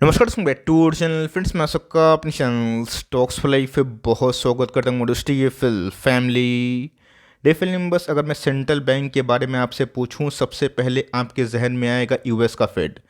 नमस्कार दोस्तों, back to our channel. Friends, मैं सबका अपने चैनल स्टॉक्स फॉर लाइफ पे बहुत स्वागत करता हूँ। मोडस्टी ये फिल फैमिली डेफिल नंबर्स। अगर मैं सेंट्रल बैंक के बारे में आपसे पूछूं, सबसे पहले आपके जहन में आएगा यूएस का फेड।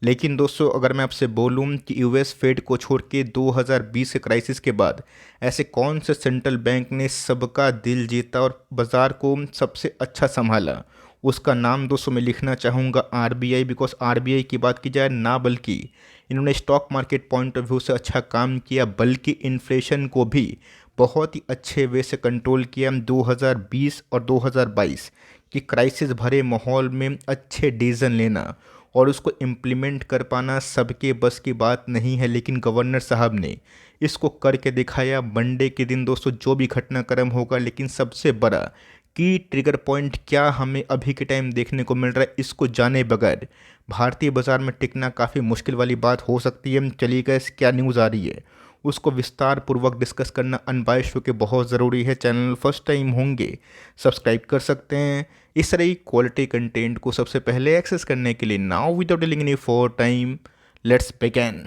लेकिन दोस्तों, अगर मैं आपसे बोलूं कि यूएस फेड को छोड़ के 2020 के क्राइसिस के बाद ऐसे कौन से सेंट्रल बैंक ने सबका दिल जीता और बाज़ार को सबसे अच्छा संभाला, उसका नाम दोस्तों मैं लिखना चाहूँगा आरबीआई। बिकॉज आरबीआई की बात की जाए ना, बल्कि इन्होंने stock market point of view से अच्छा काम किया, बल्कि इन्फ्लेशन को भी बहुत ही अच्छे वे से कंट्रोल किया। 2020 और 2022 की क्राइसिस भरे माहौल में अच्छे डिसीजन लेना और उसको इम्प्लीमेंट कर पाना सबके बस की बात नहीं है, लेकिन गवर्नर साहब ने इसको करके दिखाया। मंडे के दिन दोस्तों जो भी घटनाक्रम होगा, लेकिन सबसे बड़ा की ट्रिगर पॉइंट क्या हमें अभी के टाइम देखने को मिल रहा है, इसको जाने बगैर भारतीय बाजार में टिकना काफ़ी मुश्किल वाली बात हो सकती है। चलिए गैस, क्या न्यूज़ आ रही है उसको विस्तार पूर्वक डिस्कस करना अनबायस्ड होकर बहुत ज़रूरी है। चैनल फर्स्ट टाइम होंगे सब्सक्राइब कर सकते हैं इस तरह की क्वालिटी कंटेंट को सबसे पहले एक्सेस करने के लिए। Now without dealing any for time, let's begin.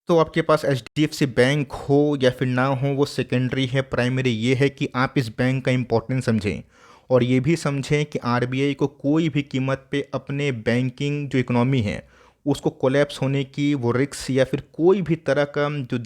तो आपके पास H D F C bank हो या फिर ना हो, वो सेकेंडरी है। प्राइमरी ये है कि आप इस बैंक का इम्पोर्टेंस समझें और ये भी समझें कि आरबीआई को कोई भी कीमत पे अपने बैंकिंग जो इकोनॉमी है उसको कोलैप्स होने की वो रिस्क या फिर कोई भी तरह का जो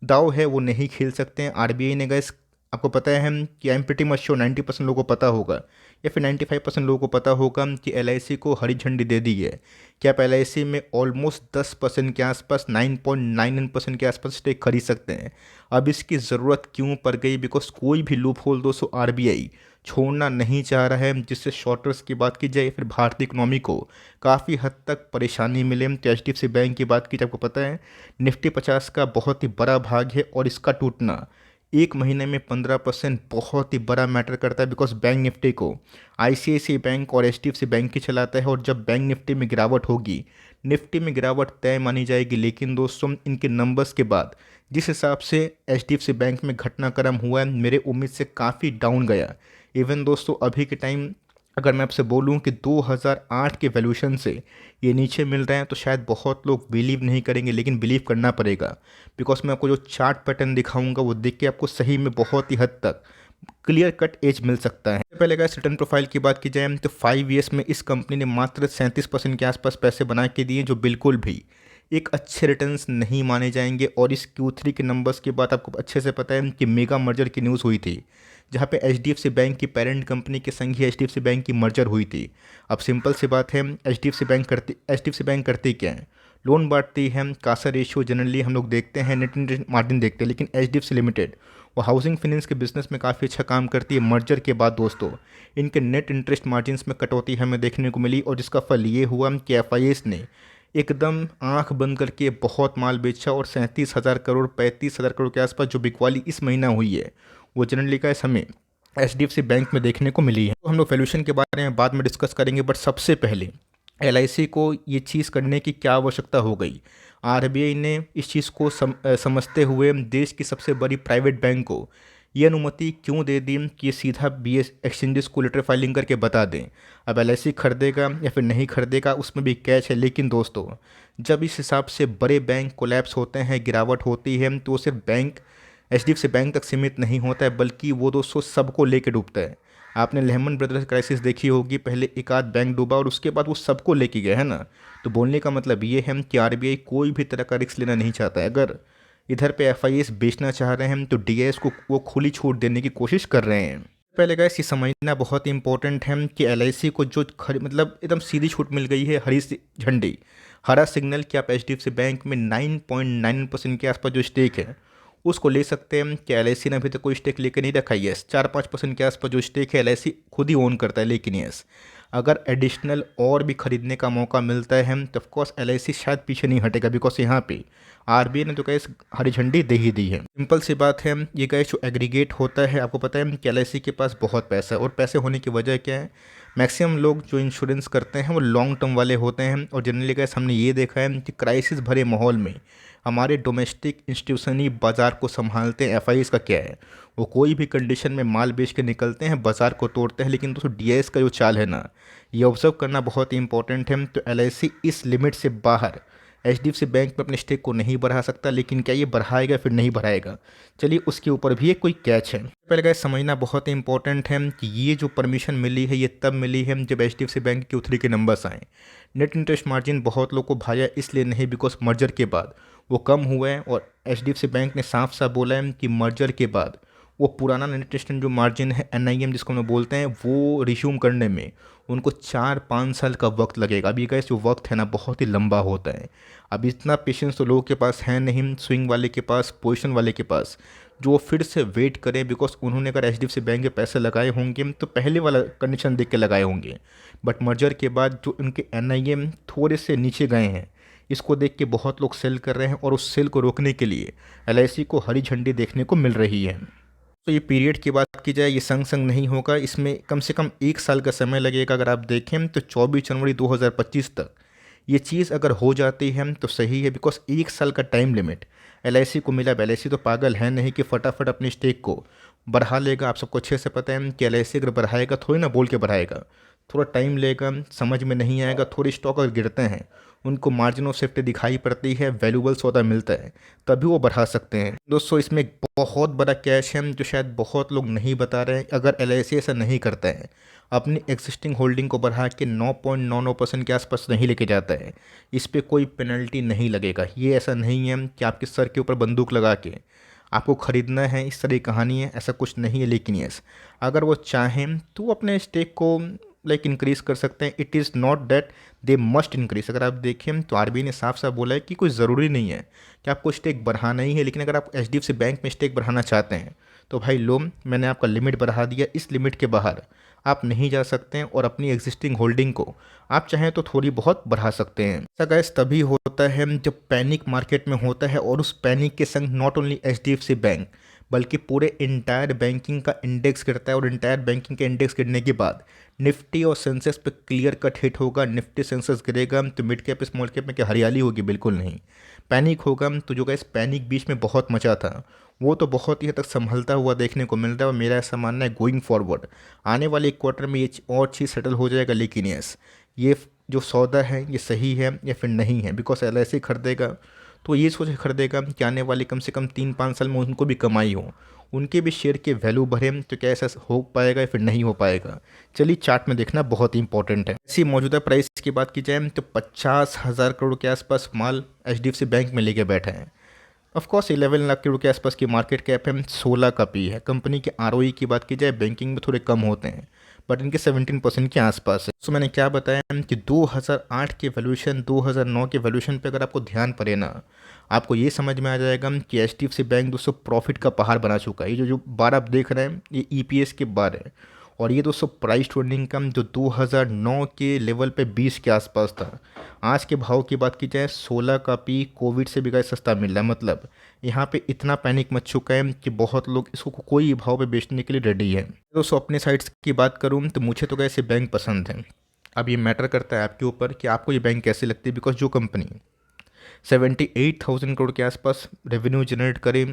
दाव है वो नहीं खेल सकते हैं। आरबीआई ने गैस, आपको पता है कि I am pretty much sure 90% लोगों को पता होगा या फिर 95% लोगों को पता होगा कि एलआईसी को हरी झंडी दे दी है कि आप एलआईसी में ऑलमोस्ट 10% के आसपास, 9.99% के आसपास स्टेक खरीद सकते हैं। अब इसकी ज़रूरत क्यों पड़ गई? बिकॉज कोई भी लूप होल दोस्तों आरबीआई छोड़ना नहीं चाह रहा है, जिससे शॉर्टर्स की बात की जाए फिर भारतीय इकोनॉमी को काफ़ी हद तक परेशानी मिले। तो H D F C bank की बात की जाए, आपको पता है निफ्टी 50 का बहुत ही बड़ा भाग है और इसका टूटना एक महीने में 15% बहुत ही बड़ा मैटर करता है। बिकॉज बैंक निफ्टी को आईसीआईसीआई बैंक और एचडीएफसी बैंक ही चलाता है और जब बैंक निफ्टी में गिरावट होगी, निफ्टी में गिरावट तय मानी जाएगी। लेकिन दोस्तों, इनके नंबर्स के बाद जिस हिसाब से एचडीएफसी बैंक में घटनाक्रम हुआ है, मेरे उम्मीद से काफ़ी डाउन गया। इवन दोस्तों अभी के टाइम अगर मैं आपसे बोलूं कि 2008 के वैल्यूएशन से ये नीचे मिल रहे हैं, तो शायद बहुत लोग बिलीव नहीं करेंगे, लेकिन बिलीव करना पड़ेगा। बिकॉज मैं आपको जो चार्ट पैटर्न दिखाऊंगा वो देख के आपको सही में बहुत ही हद तक क्लियर कट एज मिल सकता है। पहले अगर रिटर्न प्रोफाइल की बात की जाए तो 5 ईयर्स में इस कंपनी ने मात्र 37% के आसपास पैसे बना के दिए, जो बिल्कुल भी एक अच्छे रिटर्न्स नहीं माने जाएंगे। और इस Q3 के नंबर्स की बात आपको अच्छे से पता है कि मेगा मर्जर की न्यूज़ हुई थी, जहाँ पे एचडीएफसी बैंक की पेरेंट कंपनी के संग ही एचडीएफसी बैंक की मर्जर हुई थी। अब सिंपल सी बात है, एचडीएफसी बैंक करती क्या है? लोन बांटती है। कासा रेशियो जनरली हम लोग देखते हैं, नेट इंटरेस्ट मार्जिन देखते हैं, लेकिन एचडीएफसी लिमिटेड वो हाउसिंग फाइनेंस के बिजनेस में काफ़ी अच्छा काम करती है। मर्जर के बाद दोस्तों इनके नेट इंटरेस्ट मार्जिन में कटौती हमें देखने को मिली और जिसका फल ये हुआ कि एफआईएस ने एकदम आंख बंद करके बहुत माल बेचा और 37,000 करोड़ 35,000 करोड़ के आसपास जो बिकवाली इस महीना हुई है वो जनरली का हमें एचडीएफसी बैंक में देखने को मिली है। तो हम लोग वैल्यूएशन के बारे में बाद में डिस्कस करेंगे, बट सबसे पहले एलआईसी को ये चीज़ करने की क्या आवश्यकता हो गई? आरबीआई ने इस चीज़ को समझते हुए देश की सबसे बड़ी प्राइवेट बैंक को ये अनुमति क्यों दे दी कि ये सीधा बीएस एक्सचेंजेस को लेटर फाइलिंग करके बता दें। अब एलआईसी खरीदेगा या फिर नहीं खरीदेगा उसमें भी कैच है। लेकिन दोस्तों, जब इस हिसाब से बड़े बैंक कोलैप्स होते हैं, गिरावट होती है, तो सिर्फ बैंक एचडीएफसी बैंक तक सीमित नहीं होता है, बल्कि वो दोस्तों सबको लेके डूबता है। आपने लेहमन ब्रदर्स क्राइसिस देखी होगी, पहले एक आध बैंक डूबा और उसके बाद वो सबको लेके गया है ना। तो बोलने का मतलब ये है कि आरबीआई कोई भी तरह का रिस्क लेना नहीं चाहता है। अगर इधर पे एफआईएस बेचना चाह रहे हैं तो डीआईएस को वो खुली छूट देने की कोशिश कर रहे हैं। पहले गाइस ये समझना बहुत इंपॉर्टेंट है कि एलआईसी को जो मतलब एकदम सीधी छूट मिल गई है, झंडी, हरा सिग्नल कि आप एचडीएफसी बैंक में 9.9% के आसपास जो स्टेक है उसको ले सकते हैं। कि एलआईसी ने अभी तक कोई स्टेक लेकर नहीं रखा है। यस, 4-5% के आसपास जो स्टेक है एलआईसी खुद ही ओन करता है। लेकिन यस, अगर एडिशनल और भी खरीदने का मौका मिलता है तो ऑफकोर्स एलआईसी शायद पीछे नहीं हटेगा। बिकॉज यहाँ पे आरबीआई ने तो गैस हरी झंडी दे ही दी है। सिंपल सी बात है, ये गैस जो एग्रीगेट होता है, आपको पता है कि एलआईसी के पास बहुत पैसा है और पैसे होने की वजह क्या है? मैक्सिमम लोग जो इंश्योरेंस करते हैं वो लॉन्ग टर्म वाले होते हैं और जनरली गैस हमने ये देखा है कि क्राइसिस भरे माहौल में हमारे डोमेस्टिक इंस्टीट्यूशनी बाज़ार को संभालते हैं। एफआईएस का क्या है? वो कोई भी कंडीशन में माल बेच के निकलते हैं, बाज़ार को तोड़ते हैं। लेकिन दोस्तों डीआईएस का जो चाल है ना, ये ऑब्जर्व करना बहुत ही इंपॉर्टेंट है। तो एलआईसी इस लिमिट से बाहर एचडीएफसी बैंक में अपने स्टेक को नहीं बढ़ा सकता, लेकिन क्या ये बढ़ाएगा फिर नहीं बढ़ाएगा? चलिए उसके ऊपर भी एक कोई कैच है। पहले गाइस समझना बहुत ही इंपॉर्टेंट है कि ये जो परमिशन मिली है ये तब मिली है जब एचडीएफसी बैंक Q3 के नंबर्स आए। नेट इंटरेस्ट मार्जिन बहुत लोग को भाया इसलिए नहीं बिकॉज मर्जर के बाद वो कम हुआ है, और एचडीएफसी बैंक ने साफ साफ बोला है कि मर्जर के बाद वो पुराना नेट इंटरेस्ट जो मार्जिन है एनआईएम जिसको हम लोग बोलते हैं वो रिज्यूम करने में उनको 4-5 साल का वक्त लगेगा। अभी का जो वक्त है ना बहुत ही लंबा होता है। अब इतना पेशेंस तो लोगों के पास है नहीं, स्विंग वाले के पास, पोजीशन वाले के पास, जो वो फिर से वेट करें बिकॉज उन्होंने अगर एचडीएफसी बैंक में पैसे लगाए होंगे तो पहले वाला कंडीशन देख के लगाए होंगे, बट मर्जर के बाद जो उनके एनआईएम थोड़े से नीचे गए हैं इसको देख के बहुत लोग सेल कर रहे हैं, और उस सेल को रोकने के लिए एलआईसी को हरी झंडी देखने को मिल रही है। तो ये पीरियड की बात की जाए ये संग संग नहीं होगा, इसमें कम से कम 1 साल का समय लगेगा। अगर आप देखें तो 24 जनवरी 2025 तक ये चीज़ अगर हो जाती है तो सही है, बिकॉज 1 साल का टाइम लिमिट एलआईसी को मिला। एलआईसी तो पागल है नहीं कि फटाफट अपनी स्टेक को बढ़ा लेगा। आप सबको अच्छे से पता है कि एलआईसी अगर बढ़ाएगा थोड़ी ना बोल के बढ़ाएगा, थोड़ा टाइम लेगा, समझ में नहीं आएगा। थोड़े स्टॉक अगर गिरते हैं, उनको मार्जिन ऑफ सेफ्टी दिखाई पड़ती है, वैल्यूबल सौदा मिलता है, तभी वो बढ़ा सकते हैं। दोस्तों इसमें एक बहुत बड़ा कैश है जो शायद बहुत लोग नहीं बता रहे हैं। अगर एलआईसी ऐसा नहीं करता है, अपनी एग्जिस्टिंग होल्डिंग को बढ़ा के 9.99% के आसपास नहीं लेके जाता है, इस पर कोई पेनल्टी नहीं लगेगा। ये ऐसा नहीं है कि आपके सर के ऊपर बंदूक लगा के आपको ख़रीदना है, इस तरह की कहानी है, ऐसा कुछ नहीं है। लेकिन यस अगर वो चाहें तो अपने स्टेक को इंक्रीज़ कर सकते हैं। It is not that they must increase. अगर आप देखें तो आरबीआई ने साफ साफ बोला है कि कोई ज़रूरी नहीं है कि आपको स्टेक बढ़ाना ही है, लेकिन अगर आप एचडीएफसी बैंक में स्टेक बढ़ाना चाहते हैं तो भाई लो, मैंने आपका लिमिट बढ़ा दिया, इस लिमिट के बाहर आप नहीं जा सकते हैं, और अपनी एग्जिस्टिंग होल्डिंग को आप चाहें तो थोड़ी बहुत बढ़ा सकते हैं। ऐसा गैस तभी होता है जब पैनिक मार्केट में होता है, और उस पैनिक के संग नॉट ओनली एचडीएफसी बैंक बल्कि पूरे इंटायर बैंकिंग का इंडेक्स गिरता है, और इंटायर बैंकिंग के इंडेक्स गिरने के बाद निफ्टी और सेंसेक्स पे क्लियर कट हिट होगा। निफ्टी सेंसेक्स गिरेगा तो मिड कैप स्मॉल कैप में क्या हरियाली होगी? बिल्कुल नहीं, पैनिक होगा। तो जो गैस पैनिक बीच में बहुत मचा था वो तो बहुत ही हद तक संभलता हुआ देखने को मिल रहा है, और मेरा ऐसा मानना है गोइंग फॉरवर्ड आने वाले एक क्वार्टर में ये और चीज़ सेटल हो जाएगा। लेकिन यस ये जो सौदा है ये सही है या फिर नहीं है, बिकॉज एलआईसी खरीदेगा तो ये सोच के खरीदेगा कि आने वाले कम से कम 3-5 साल में उनको भी कमाई हो, उनके भी शेयर के वैल्यू बढ़े। तो क्या ऐसा हो पाएगा या फिर नहीं हो पाएगा? चलिए चार्ट में देखना बहुत ही इंपॉर्टेंट है। ऐसी मौजूदा प्राइस की बात की जाए तो 50,000 करोड़ के आसपास माल एचडीएफसी बैंक में लेके बैठे हैं। ऑफकोर्स 11 लाख करोड़ के आसपास की मार्केट कैप है, 16 का पी है। कंपनी के आरओई की बात की जाए बैंकिंग में थोड़े कम होते हैं, बट इनके 17% के आसपास है। तो मैंने क्या बताया कि 2008 के वैल्यूएशन 2009 के वैल्यूएशन पे अगर आपको ध्यान पड़े ना, आपको ये समझ में आ जाएगा कि एचडीएफसी बैंक दोस्तों प्रॉफिट का पहाड़ बना चुका है। ये जो बार आप देख रहे हैं ये ईपीएस के बार है, और ये दोस्तों प्राइस टू अर्निंग इनकम जो 2009 के लेवल पे 20 के आसपास था। आज के भाव की बात की जाए 16 का पी कोविड से भी गाइस सस्ता मिल रहा है। मतलब यहाँ पे इतना पैनिक मच चुका है कि बहुत लोग इसको कोई भाव पे बेचने के लिए रेडी है। दोस्तों अपने साइड्स की बात करूँ तो मुझे तो कैसे बैंक पसंद है। अब ये मैटर करता है आपके ऊपर कि आपको ये बैंक कैसे लगती है, बिकॉज जो कंपनी 78,000 करोड़ के आसपास रेवेन्यू जनरेट करे,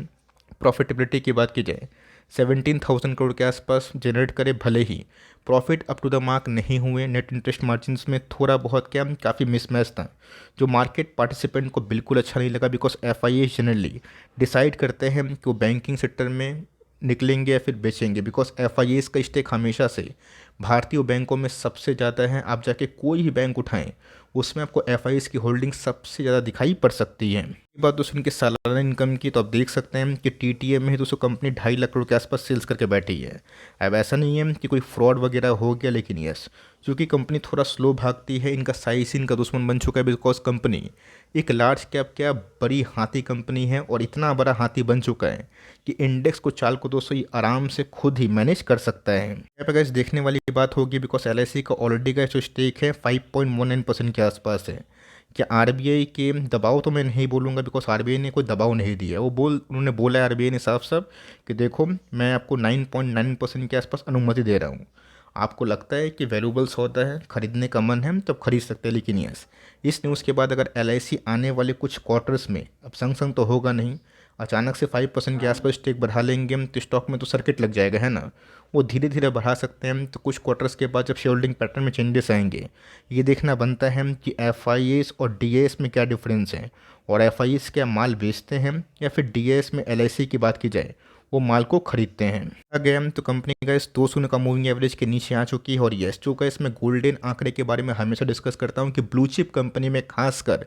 प्रॉफिटेबिलिटी की बात की जाए 17,000 करोड़ के आसपास जनरेट करे, भले ही profit up to the mark नहीं हुए, नेट इंटरेस्ट मार्जिन्स में थोड़ा बहुत क्या काफ़ी मिसमैच था, जो मार्केट पार्टिसिपेंट को बिल्कुल अच्छा नहीं लगा। बिकॉज एफआईए जनरली डिसाइड करते हैं कि वो बैंकिंग सेक्टर में निकलेंगे या फिर बेचेंगे, बिकॉज एफआईएस का स्टेक हमेशा से भारतीय बैंकों में सबसे ज़्यादा है। आप जाके कोई भी बैंक उठाएं उसमें आपको एफआईएस की होल्डिंग सबसे ज़्यादा दिखाई पड़ सकती है। बात दोस्तों उनके सालाना इनकम की, तो आप देख सकते हैं कि टीटीए में ही दोस्तों कंपनी 2.5 लाख करोड़ के आसपास सेल्स करके बैठी है। अब ऐसा नहीं है कि कोई फ्रॉड वगैरह हो गया, लेकिन यस क्योंकि कंपनी थोड़ा स्लो भागती है, इनका साइज इनका दुश्मन बन चुका है। बिकॉज कंपनी एक लार्ज कैप क्या बड़ी हाथी कंपनी है, और इतना बड़ा हाथी बन चुका है कि इंडेक्स को चाल को दोस्तों ये आराम से खुद ही मैनेज कर सकता है। यहाँ पे गाइस देखने वाली बात होगी, बिकॉज एलआईसी का ऑलरेडी का जो स्टेक है 5.19% के आसपास है। क्या आरबीआई के दबाव तो मैं नहीं बोलूँगा, बिकॉज आरबीआई ने कोई दबाव नहीं दिया। उन्होंने बोला है आरबीआई ने साफ साफ कि देखो मैं आपको 9.9% के आसपास अनुमति दे रहा हूँ, आपको लगता है कि वैल्यूबल सौदा है, खरीदने का मन है तो खरीद सकते हैं। लेकिन यस इस न्यूज़ के बाद अगर एलआईसी आने वाले कुछ क्वार्टर्स में, अब संग संग तो होगा नहीं, अचानक से 5% के आसपास स्टेक बढ़ा लेंगे हम तो स्टॉक में तो सर्किट लग जाएगा, है ना। वो धीरे धीरे बढ़ा सकते हैं हम, तो कुछ क्वार्टर्स के बाद जब शेयर होल्डिंग पैटर्न में चेंजेस आएंगे, ये देखना बनता है हम कि एफ और डी में क्या डिफरेंस है, और एफ क्या माल बेचते हैं या फिर डी में एल की बात की जाए वो माल को खरीदते हैं। गया हम तो कंपनी का इस 200 का मूविंग एवरेज के नीचे आ चुकी है, और यस जो का इसमें गोल्डन आंकड़े के बारे में हमेशा डिस्कस करता हूँ कि ब्लू चिप कंपनी में खासकर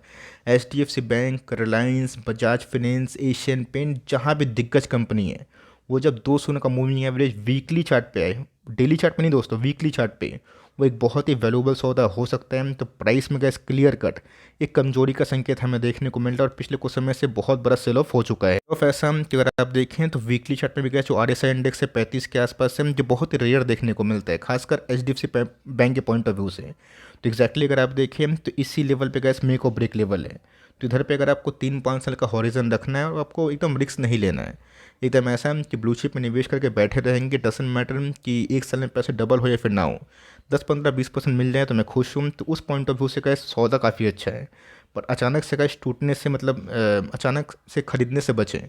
HDFC bank, Reliance, Bajaj finance, Asian Paint, जहाँ भी दिग्गज कंपनी है, वो जब 200 का मूविंग एवरेज वीकली चार्ट पे आए, डेली चार्ट पे नहीं दोस्तों, वीकली चार्ट पे, वो एक बहुत ही वैल्यूएबल सौदा हो सकता है। तो प्राइस में गैस क्लियर कट एक कमजोरी का संकेत हमें देखने को मिल रहा है, और पिछले कुछ समय से बहुत बड़ा सेल ऑफ हो चुका है। तो ऐसा कि अगर आप देखें तो वीकली चार्ट में भी गैस जो RSI इंडेक्स है 35 के आसपास है, जो बहुत ही रेयर देखने को मिलता है, खासकर HDFC बैंक के पॉइंट ऑफ व्यू से। तो एग्जैक्टली अगर आप देखें तो इसी लेवल पे गैस मेक और ब्रेक लेवल है। तो इधर पे अगर आपको 3-5 साल का हॉरिजन रखना है और आपको एकदम रिस्क नहीं लेना है, एकदम ऐसा है कि ब्लू चिप में निवेश करके बैठे रहेंगे, डजंट मैटर कि एक साल में पैसे डबल हो या फिर ना हो, 10-15-20% मिल जाए तो मैं खुश हूँ। तो उस पॉइंट ऑफ व्यू से गैस सौदा काफ़ी अच्छा है। पर अचानक से गैस टूटने से मतलब अचानक से खरीदने से बचें।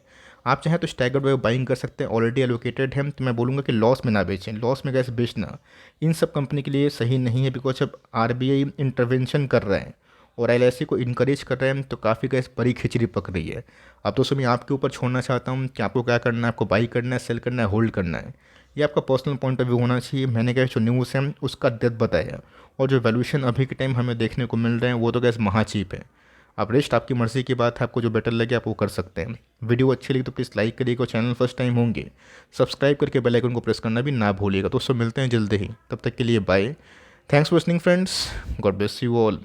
आप चाहें तो स्टैगर्ड वे बाइंग कर सकते हैं, ऑलरेडी एलोकेटेड है, तो मैं बोलूँगा कि लॉस में ना बेचें। लॉस में गैस बेचना इन सब कंपनी के लिए सही नहीं है, बिकॉज अब RBI इंटरवेंशन कर रहा है और LIC को इनकरेज कर रहे हैं, तो काफ़ी गैस बड़ी खिचड़ी पक रही है। अब दोस्तों मैं आपके ऊपर छोड़ना चाहता हूँ कि आपको क्या करना है, आपको बाई करना है, सेल करना है, होल्ड करना है, ये आपका पर्सनल पॉइंट ऑफ व्यू होना चाहिए। मैंने क्या जो न्यूज़ है उसका डेप्थ बताया, और जो वैल्यूएशन अभी के टाइम हमें देखने को मिल रहे हैं वो तो गैस महा चीप है। अब रेस्ट आपकी मर्ज़ी की बात है, आपको जो बेटर लगे आप वो कर सकते हैं। वीडियो अच्छी लगी तो प्लीज़ लाइक करिएगा, चैनल फर्स्ट टाइम होंगे सब्सक्राइब करके बेल आइकन को प्रेस करना भी ना भूलिएगा। तो उससे मिलते हैं जल्दी ही, तब तक के लिए bye. Thanks for listening friends, God bless you all.